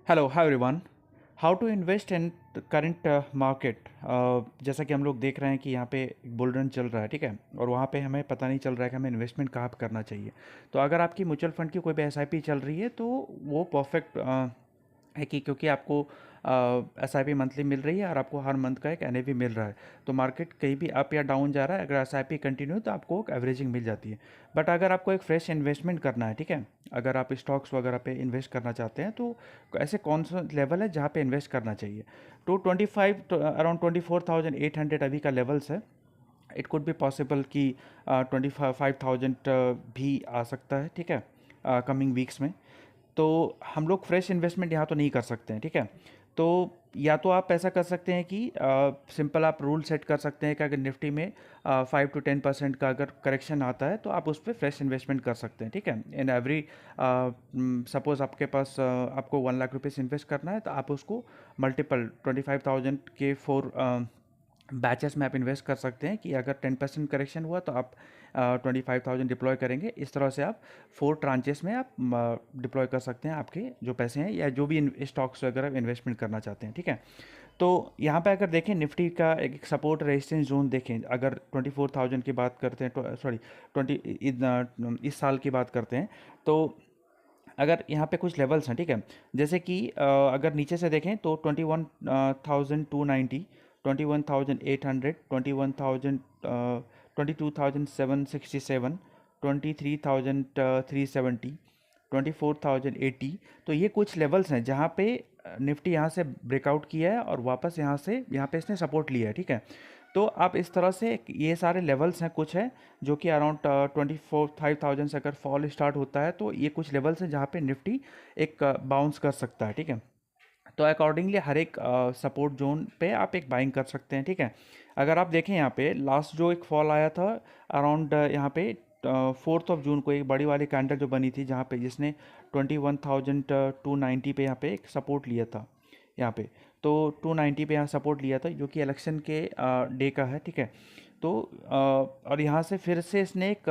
Hello hi everyone. How to invest in current market. जैसा कि हम लोग देख रहे हैं कि यहाँ पे बुल रन चल रहा है, ठीक है। और वहाँ पे हमें पता नहीं चल रहा है कि हमें इन्वेस्टमेंट कहाँ पे करना चाहिए। तो अगर आपकी म्यूचुअल फंड की कोई भी एसआईपी चल रही है तो वो परफेक्ट है कि क्योंकि आपको एसआईपी मंथली मिल रही है और आपको हर मंथ का एक एनएवी मिल रहा है। तो मार्केट कहीं भी अप या डाउन जा रहा है, अगर एसआईपी कंटिन्यू तो आपको एक एवरेजिंग मिल जाती है। बट अगर आपको एक फ्रेश इन्वेस्टमेंट करना है, ठीक है, अगर आप स्टॉक्स वगैरह पे इन्वेस्ट करना चाहते हैं तो ऐसे कौन सा लेवल है जहाँ पे इन्वेस्ट करना चाहिए। तो 25 तो अराउंड 24,800 अभी का लेवल्स है। इट कुड बी पॉसिबल कि 25,000 भी आ सकता है, ठीक है, कमिंग वीक्स में। तो हम लोग फ्रेश इन्वेस्टमेंट यहाँ तो नहीं कर सकते हैं, ठीक है। तो या तो आप ऐसा कर सकते हैं कि सिंपल आप रूल सेट कर सकते हैं कि अगर निफ्टी में 5 to 10% का अगर करेक्शन आता है तो आप उस पर फ्रेश इन्वेस्टमेंट कर सकते हैं, ठीक है। इन एवरी सपोज आपके पास आपको 1 लाख रुपीज़ इन्वेस्ट करना है तो आप उसको मल्टीपल 25,000 के 4 बैचेस में आप इन्वेस्ट कर सकते हैं कि अगर 10% करेक्शन हुआ तो आप 25,000 डिप्लॉय करेंगे। इस तरह से आप 4 ट्रांचेस में आप डिप्लॉय कर सकते हैं आपके जो पैसे हैं या जो भी स्टॉक्स वगैरह इन्वेस्टमेंट करना चाहते हैं, ठीक है। तो यहाँ पे अगर देखें निफ्टी का एक सपोर्ट रेजिस्टेंस जोन देखें, अगर 24,000 की बात करते हैं तो सॉरी 20 इस साल की बात करते हैं तो अगर यहाँ पे कुछ लेवल्स हैं, ठीक है। जैसे कि अगर नीचे से देखें तो 21,290, 21,800, 21,000, 22,767, 23,370, 24,080। तो ये कुछ लेवल्स हैं जहाँ पे निफ्टी यहाँ से ब्रेकआउट किया है और वापस यहाँ पे इसने सपोर्ट लिया है, ठीक है। तो आप इस तरह से ये सारे लेवल्स हैं, कुछ है जो कि अराउंड 24,500 से अगर फॉल स्टार्ट होता है तो ये कुछ लेवल्स हैं जहाँ पे निफ्टी एक बाउंस कर सकता है, ठीक है। तो अकॉर्डिंगली हर एक सपोर्ट जोन पे आप एक बाइंग कर सकते हैं, ठीक है। अगर आप देखें यहाँ पे लास्ट जो एक फॉल आया था अराउंड यहाँ पे 4 जून को एक बड़ी वाली कैंडल जो बनी थी जहाँ पे जिसने 21,290 पे यहाँ पे एक सपोर्ट लिया था यहाँ पे। तो 290 पे यहाँ सपोर्ट लिया था जो कि इलेक्शन के डे का है, ठीक है। तो और यहाँ से फिर से इसने एक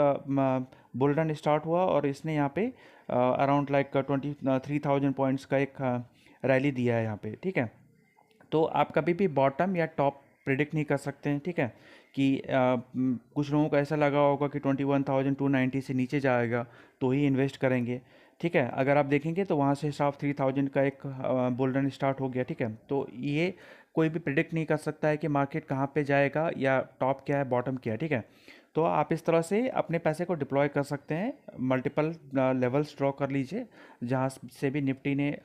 बुल रन स्टार्ट हुआ और इसने यहाँ पे अराउंड लाइक 23,000 पॉइंट्स का एक रैली दिया है यहाँ पे, ठीक है। तो आप कभी भी बॉटम या टॉप प्रिडिक्ट नहीं कर सकते हैं, ठीक है। कि कुछ लोगों को ऐसा लगा होगा कि 21,290 से नीचे जाएगा तो ही इन्वेस्ट करेंगे, ठीक है। अगर आप देखेंगे तो वहाँ से साफ 3,000 का एक बुल रन स्टार्ट हो गया, ठीक है। तो ये कोई भी प्रिडिक्ट नहीं कर सकता है कि मार्केट कहाँ पे जाएगा या टॉप क्या है बॉटम क्या है, ठीक है। तो आप इस तरह से अपने पैसे को डिप्लॉय कर सकते हैं। मल्टीपल लेवल्स ड्रॉ कर लीजिए जहाँ से भी निफ्टी ने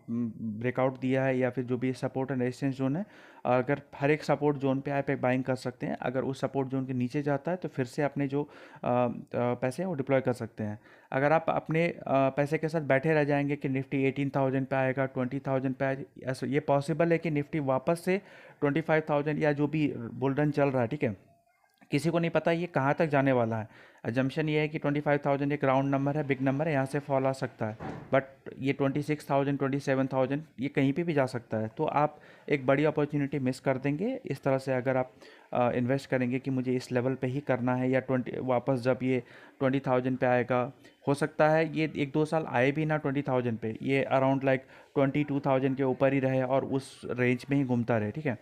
ब्रेकआउट दिया है या फिर जो भी सपोर्ट एंड रेजिस्टेंस जोन है। अगर हर एक सपोर्ट जोन पे आप एक बाइंग कर सकते हैं, अगर उस सपोर्ट जोन के नीचे जाता है तो फिर से अपने जो पैसे हैं वो डिप्लॉय कर सकते हैं। अगर आप अपने पैसे के साथ बैठे रह जाएंगे कि निफ्टी 18,000 पे आएगा, 20,000 पे आएगा, ऐसा ये पॉसिबल है कि निफ्टी वापस से 25,000 या जो भी बुल रन चल रहा है, ठीक है, किसी को नहीं पता ये कहाँ तक जाने वाला है। अजम्पशन ये है कि 25,000 एक राउंड नंबर है, बिग नंबर है, यहाँ से फॉल आ सकता है। बट ये 26,000, 27,000 ये कहीं पे भी जा सकता है। तो आप एक बड़ी अपॉर्चुनिटी मिस कर देंगे इस तरह से अगर आप इन्वेस्ट करेंगे कि मुझे इस लेवल पे ही करना है या 20 वापस जब ये 20,000 पे आएगा। हो सकता है ये 1-2 साल आए भी ना 20,000 पे, ये अराउंड लाइक 22,000 के ऊपर ही रहे और उस रेंज में ही घूमता रहे, ठीक है।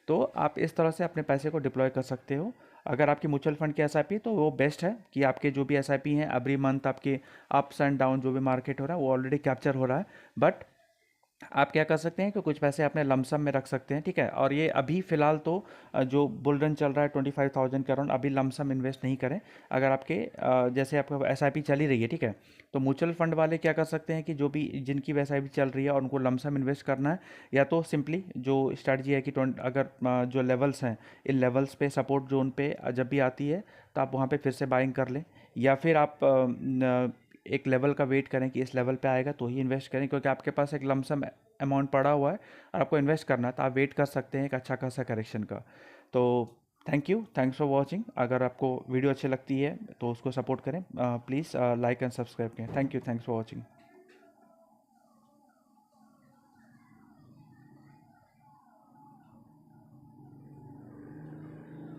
तो आप इस तरह से अपने पैसे को डिप्लॉय कर सकते हो। अगर आपकी म्यूचुअल फंड की एसआईपी तो वो बेस्ट है कि आपके जो भी एसआईपी हैं एवरी मंथ आपके अप्स एंड डाउन जो भी मार्केट हो रहा है वो ऑलरेडी कैप्चर हो रहा है। बट आप क्या कर सकते हैं कि कुछ पैसे अपने लमसम में रख सकते हैं, ठीक है। और ये अभी फ़िलहाल तो जो बुल रन चल रहा है 25,000 के अराउंड, अभी लमसम इन्वेस्ट नहीं करें। अगर आपके जैसे आपका एसआईपी चली रही है, ठीक है, तो म्यूचुअल फंड वाले क्या कर सकते हैं कि जो भी जिनकी भी एसआईपी चल रही है और उनको लमसम इन्वेस्ट करना है, या तो सिंपली जो स्ट्रैटेजी है कि अगर जो लेवल्स हैं इन लेवल्स पे सपोर्ट जोन पे जब भी आती है तो आप वहाँ पे फिर से बाइंग कर लें। या फिर आप एक लेवल का वेट करें कि इस लेवल पे आएगा तो ही इन्वेस्ट करें, क्योंकि आपके पास एक लमसम अमाउंट पड़ा हुआ है और आपको इन्वेस्ट करना है तो आप वेट कर सकते हैं एक अच्छा खासा करेक्शन का। तो थैंक्स फॉर वॉचिंग। अगर आपको वीडियो अच्छी लगती है तो उसको सपोर्ट करें, प्लीज़ लाइक एंड सब्सक्राइब करें। Thanks for watching.